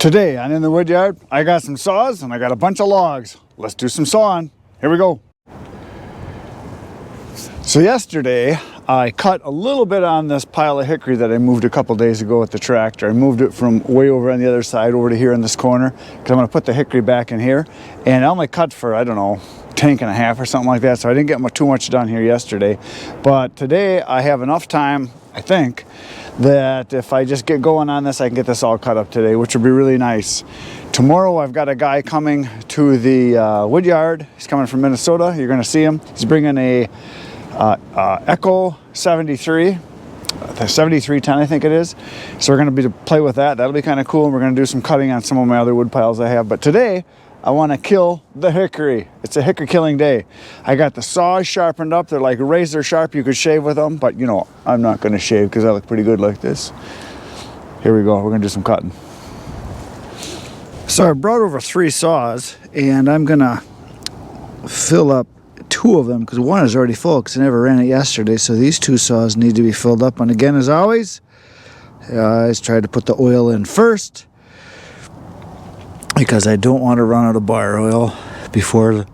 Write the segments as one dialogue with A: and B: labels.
A: Today on In the Wood Yard, I got some saws and I got a bunch of logs. Let's do some sawing. Here we go. So yesterday, I cut a little bit on this pile of hickory that I moved a couple days ago with the tractor. I moved it from way over on the other side over to here in this corner because I'm going to put the hickory back in here. And I only cut for, I don't know, tank and a half or something like that, so I didn't get too much done here yesterday. But today I have enough time, I think, that if I just get going on this, I can get this all cut up today, which will be really nice. Tomorrow I've got a guy coming to the wood yard. He's coming from Minnesota. You're going to see him. He's bringing a Echo 73, the 7310 I think it is. So we're going to play with that. That'll be kind of cool. And we're going to do some cutting on some of my other wood piles I have. But today I want to kill the hickory. It's a hickory killing day. I got the saws sharpened up. They're like razor sharp. You could shave with them, but you know, I'm not going to shave because I look pretty good like this. Here we go. We're going to do some cutting. So I brought over 3 saws and I'm going to fill up 2 of them because one is already full because I never ran it yesterday. So these 2 saws need to be filled up. And again, as always, I always try to put the oil in first, because I don't want to run out of bar oil before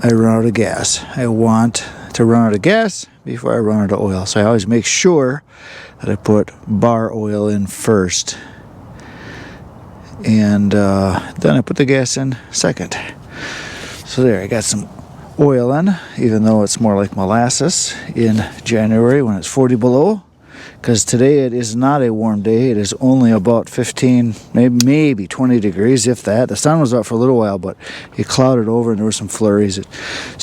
A: I run out of gas. I want to run out of gas before I run out of oil. So I always make sure that I put bar oil in first. And then I put the gas in second. So there, I got some oil in, even though it's more like molasses in January when it's 40 below. Because today it is not a warm day. It is only about 15, maybe 20 degrees, if that. The sun was out for a little while, but it clouded over and there were some flurries. It's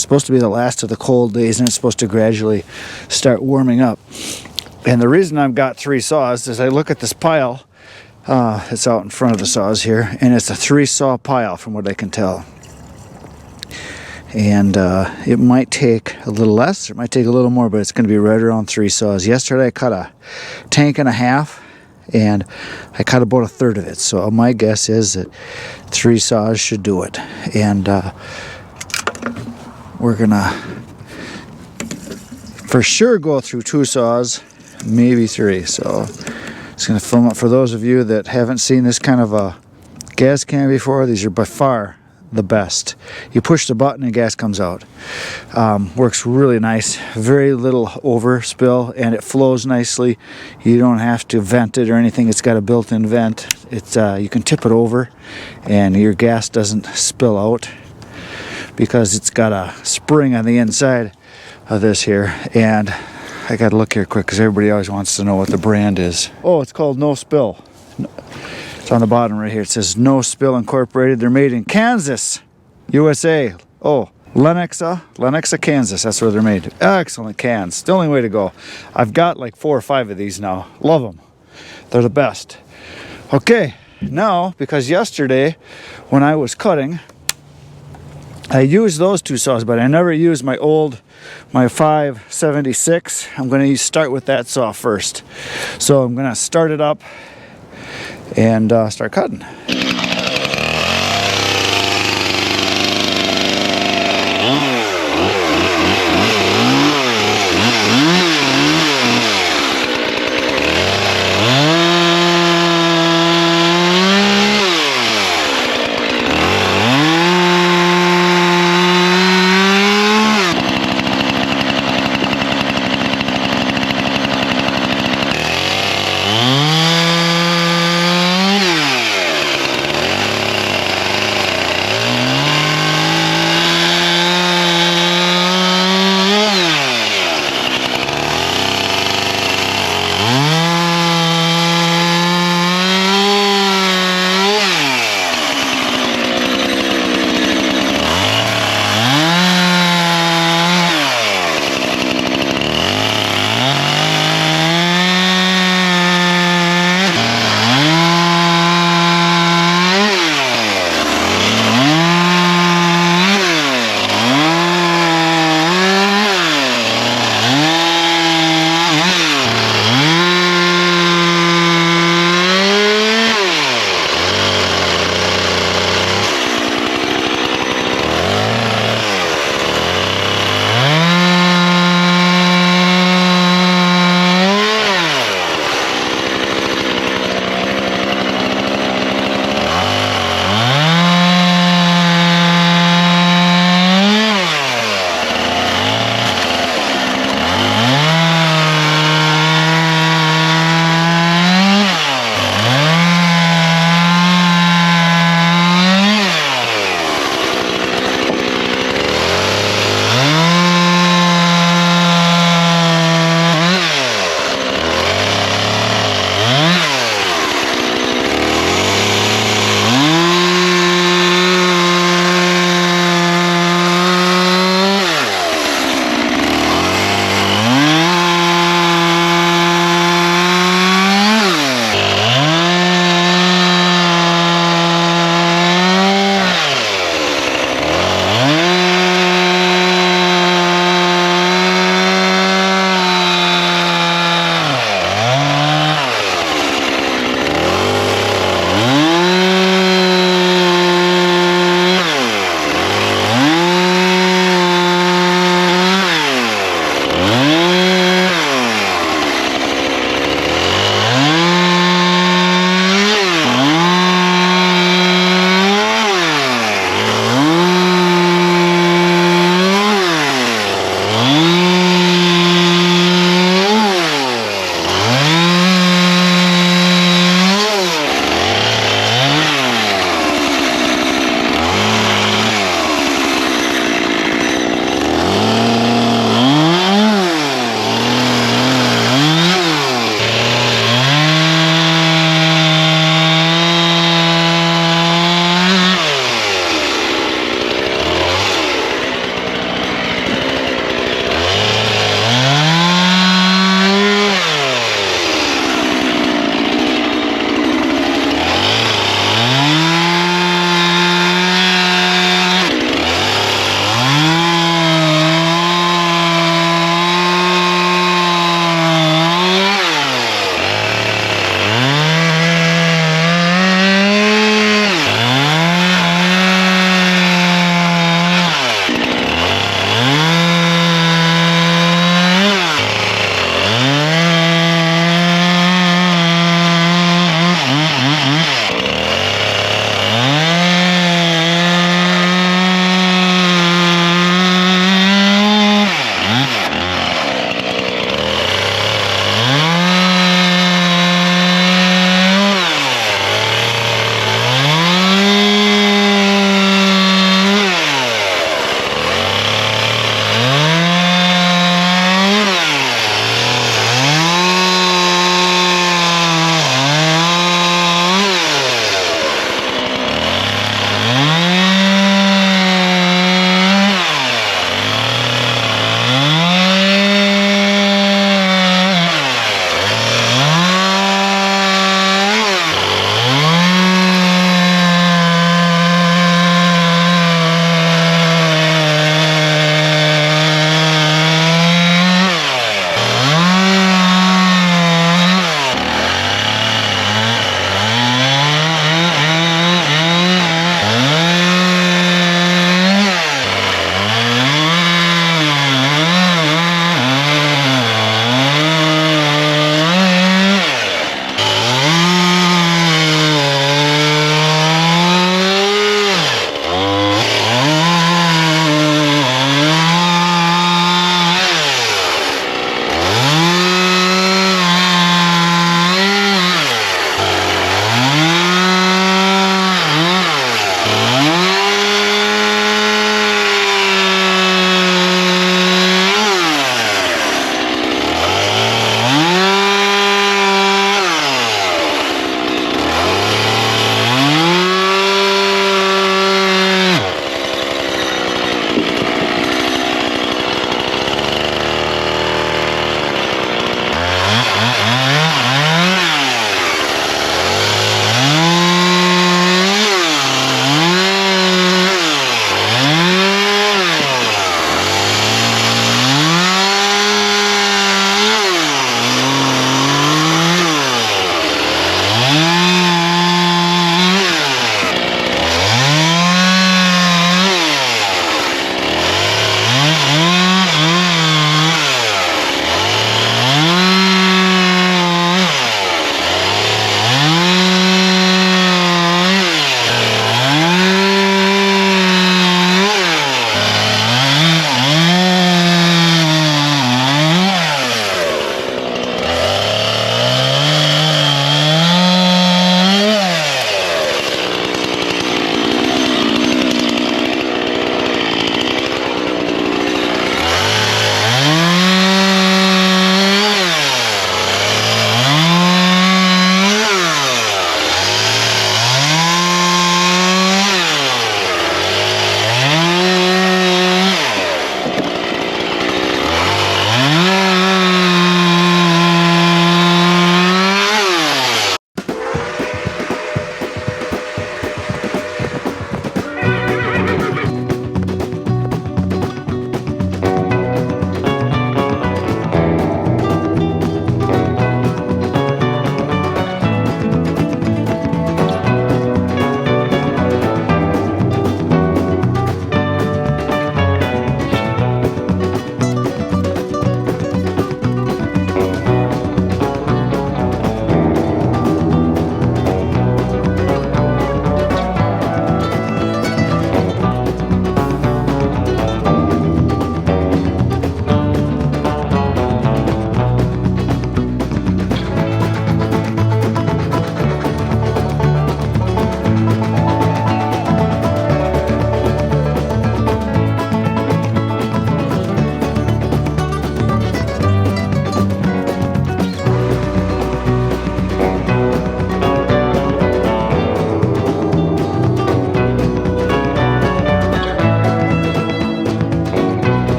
A: supposed to be the last of the cold days, and it's supposed to gradually start warming up. And the reason I've got 3 saws is I look at this pile. It's out in front of the saws here, and it's a 3 saw pile from what I can tell. And it might take a little less, or it might take a little more, but it's going to be right around 3 saws. Yesterday I cut a tank and a half, and I cut about 1/3 of it. So my guess is that 3 saws should do it. And we're going to for sure go through 2 saws, maybe 3. So it's going to film up for those of you that haven't seen this kind of a gas can before. These are by far the best. You push the button and gas comes out. Works really nice. Very little overspill, and it flows nicely. You don't have to vent it or anything. It's got a built-in vent. It's you can tip it over and your gas doesn't spill out because it's got a spring on the inside of this here. And I gotta look here quick because everybody always wants to know what the brand is. Oh, it's called No Spill. It's on the bottom right here. It says No Spill Incorporated. They're made in Kansas, USA. Oh, Lenexa, Kansas. That's where they're made. Excellent cans. The only way to go. I've got like 4 or 5 of these now. Love them. They're the best. Okay, now, because yesterday when I was cutting, I used those 2 saws, but I never used my 576. I'm going to start with that saw first. So I'm going to start it up and start cutting.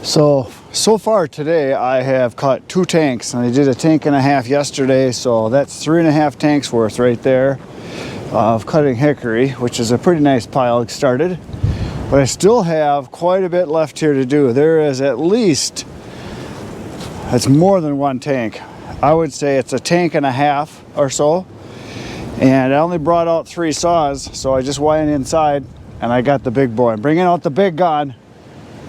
A: So far today I have cut 2 tanks, and I did a tank and a half yesterday, so that's 3.5 tanks worth right there of cutting hickory, which is a pretty nice pile started. But I still have quite a bit left here to do. There is at least, it's more than 1 tank. I would say it's a tank and a half or so. And I only brought out 3 saws, so I just went inside and I got the big boy. I'm bringing out the big gun.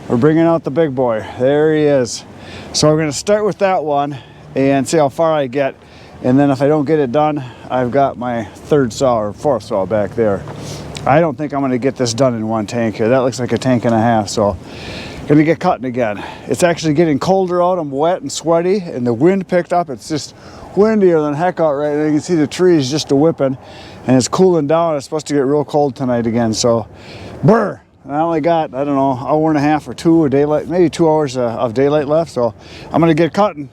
A: We're bringing out the big boy. There he is. So we're going to start with that one and see how far I get. And then if I don't get it done, I've got my 3rd saw or 4th saw back there. I don't think I'm going to get this done in 1 tank here. That looks like a tank and a half. So going to get cutting again. It's actually getting colder out. I'm wet and sweaty, and the wind picked up. It's just windier than heck out right now. You can see the trees just a whipping, and it's cooling down. It's supposed to get real cold tonight again. So, brr. I only got, I don't know, 1.5 or 2 of daylight, maybe 2 hours of daylight left. So I'm going to get cutting.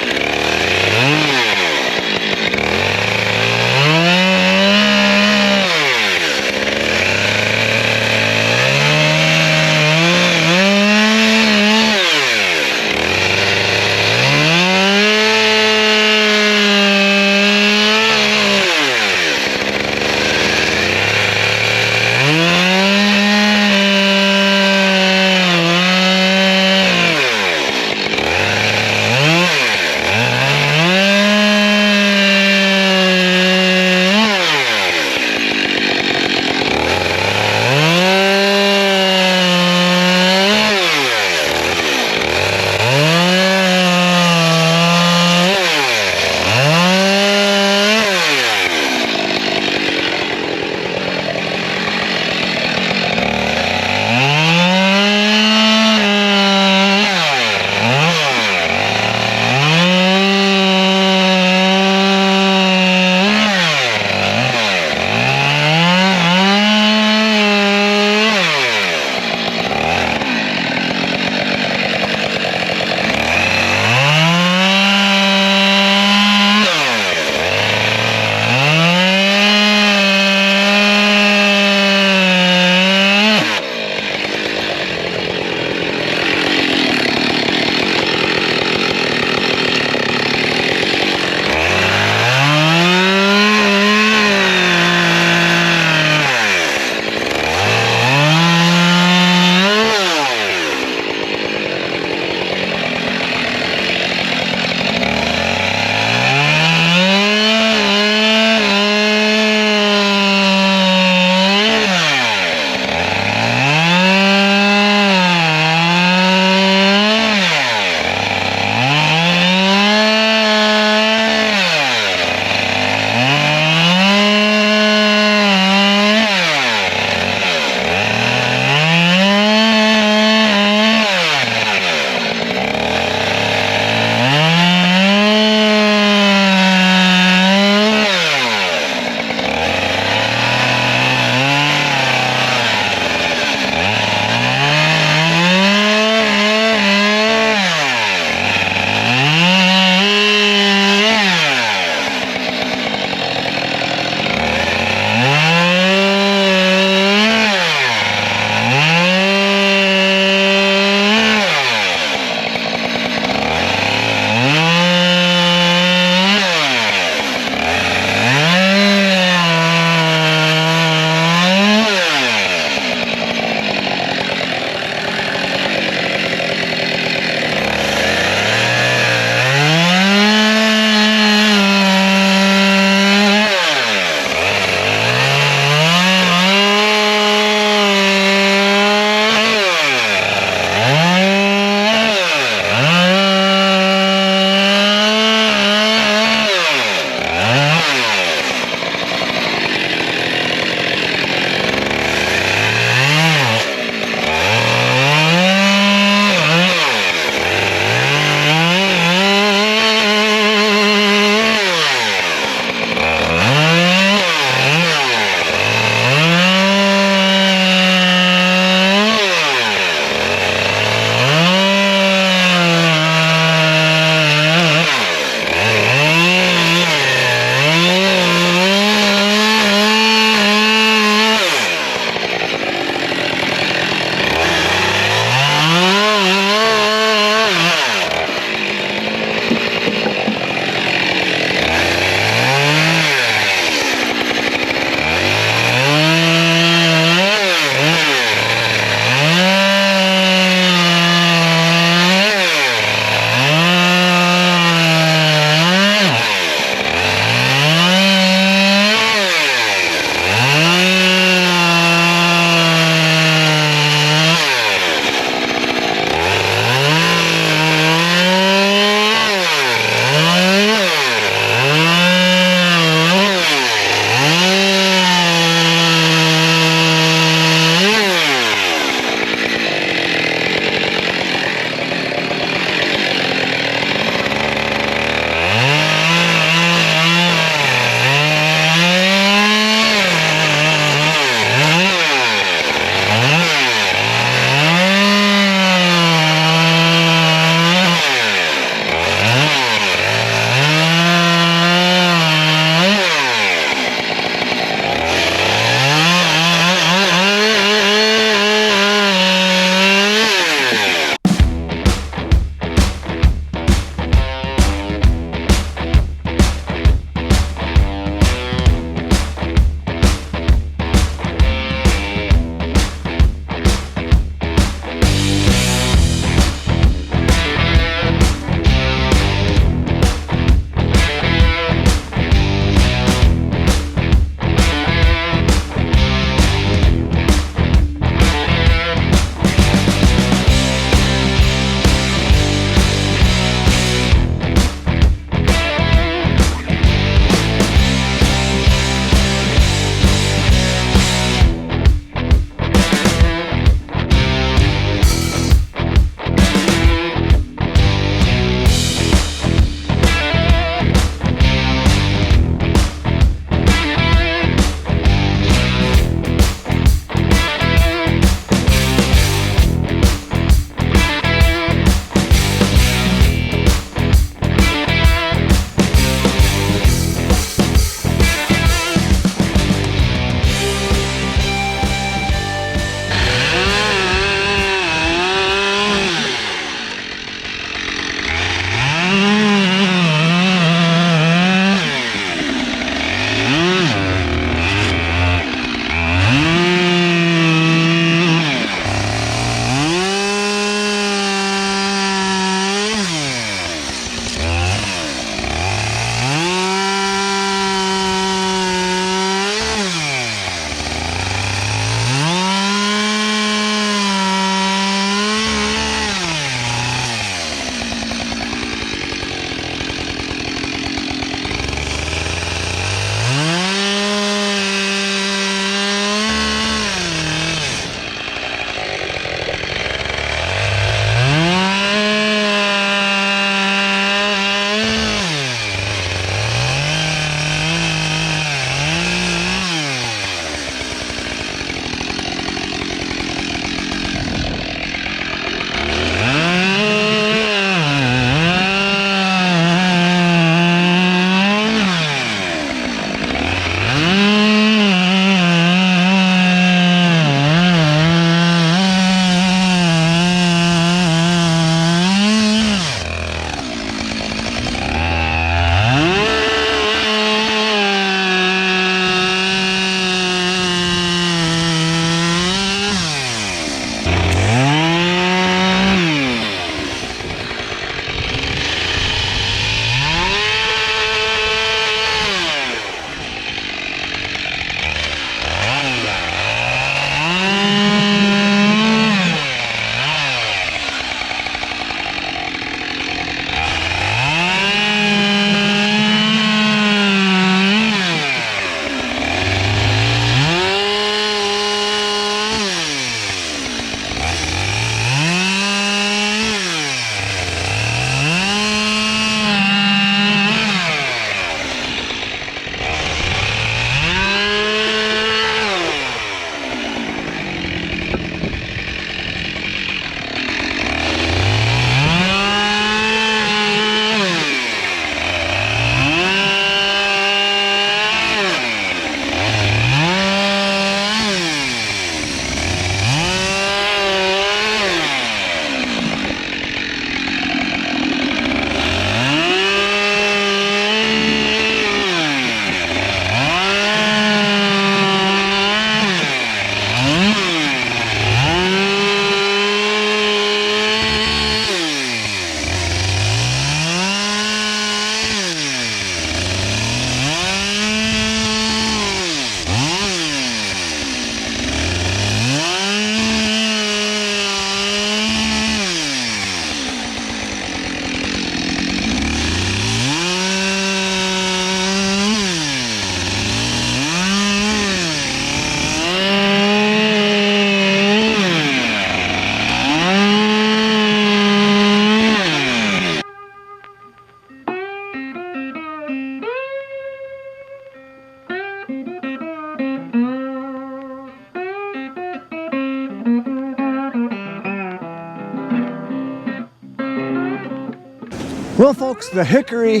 A: Well, folks, the hickory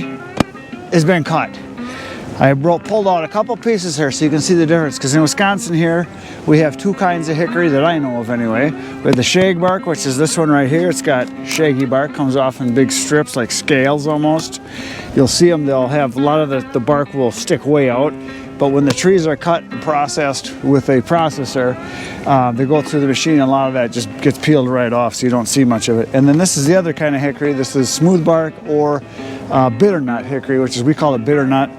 A: has been cut. I pulled out a couple pieces here so you can see the difference, because in Wisconsin here we have two kinds of hickory that I know of anyway. We have the shag bark, which is this one right here. It's got shaggy bark, comes off in big strips like scales almost. You'll see them, they'll have a lot of the bark will stick way out. But when the trees are cut and processed with a processor, they go through the machine, and a lot of that just gets peeled right off, so you don't see much of it. And then this is the other kind of hickory. This is smooth bark or bitternut hickory, which is, we call it bitternut.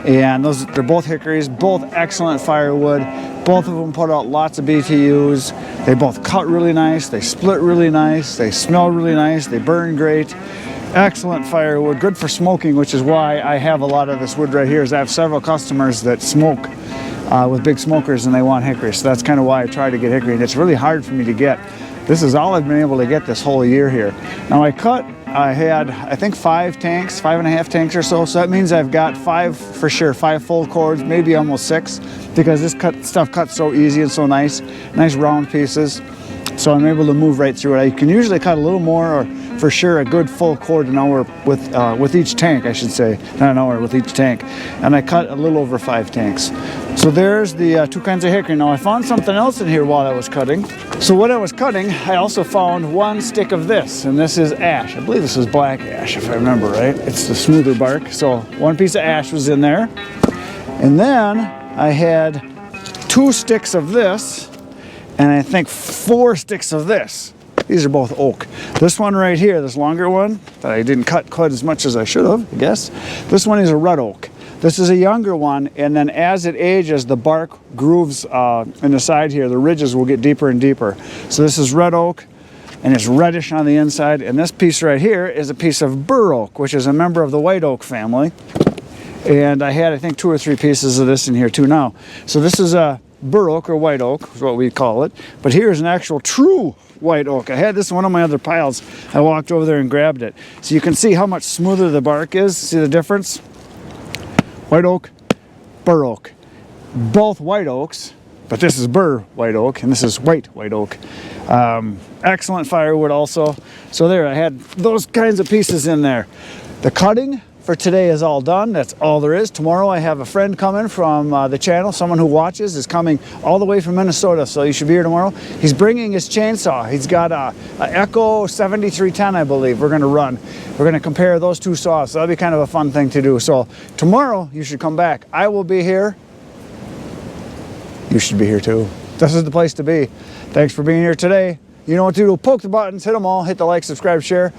A: And they're both hickories, both excellent firewood. Both of them put out lots of BTUs. They both cut really nice, they split really nice, they smell really nice, they burn great. Excellent firewood, good for smoking, which is why I have a lot of this wood right here. Is I have several customers that smoke with big smokers and they want hickory. So that's kind of why I try to get hickory, and it's really hard for me to get. This is all I've been able to get this whole year here. Now I had, I think 5 tanks, 5.5 tanks or so. So that means I've got 5 for sure, 5 full cords, maybe almost 6, because this stuff cuts so easy and so nice round pieces. So I'm able to move right through it. I can usually cut a little more, or for sure a good full cord an hour with each tank, I should say, not an hour, with each tank. And I cut a little over 5 tanks. So there's the 2 kinds of hickory. Now I found something else in here while I was cutting. So when I was cutting, I also found 1 stick of this, and this is ash. I believe this is black ash, if I remember right. It's the smoother bark. So 1 piece of ash was in there. And then I had 2 sticks of this, and I think 4 sticks of this. These are both oak. This one right here, this longer one that I didn't cut quite as much as I should have, I guess. This one is a red oak. This is a younger one, and then as it ages, the bark grooves in the side here, the ridges will get deeper and deeper. So this is red oak, and it's reddish on the inside. And this piece right here is a piece of bur oak, which is a member of the white oak family. And I had, I think, 2 or 3 pieces of this in here too now. So this is a bur oak, or white oak is what we call it. But here's an actual true white oak. I had this in one of my other piles. I walked over there and grabbed it. So you can see how much smoother the bark is. See the difference? White oak, bur oak. Both white oaks, but this is bur white oak and this is white oak. Excellent firewood also. So there, I had those kinds of pieces in there. The cutting for today is all done. That's all there is. Tomorrow I have a friend coming from the channel. Someone who watches is coming all the way from Minnesota, so you should be here tomorrow. He's bringing his chainsaw. He's got a Echo 7310, I believe, we're gonna run. We're gonna compare those 2 saws, so that'll be kind of a fun thing to do. So tomorrow you should come back. I will be here. You should be here too. This is the place to be. Thanks for being here today. You know what to do. Poke the buttons, hit them all, hit the like, subscribe, share.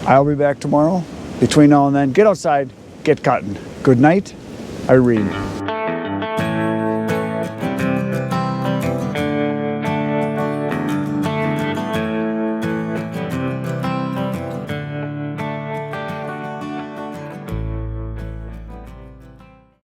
A: I'll be back tomorrow. Between now and then, get outside, get cutting. Good night, Irene.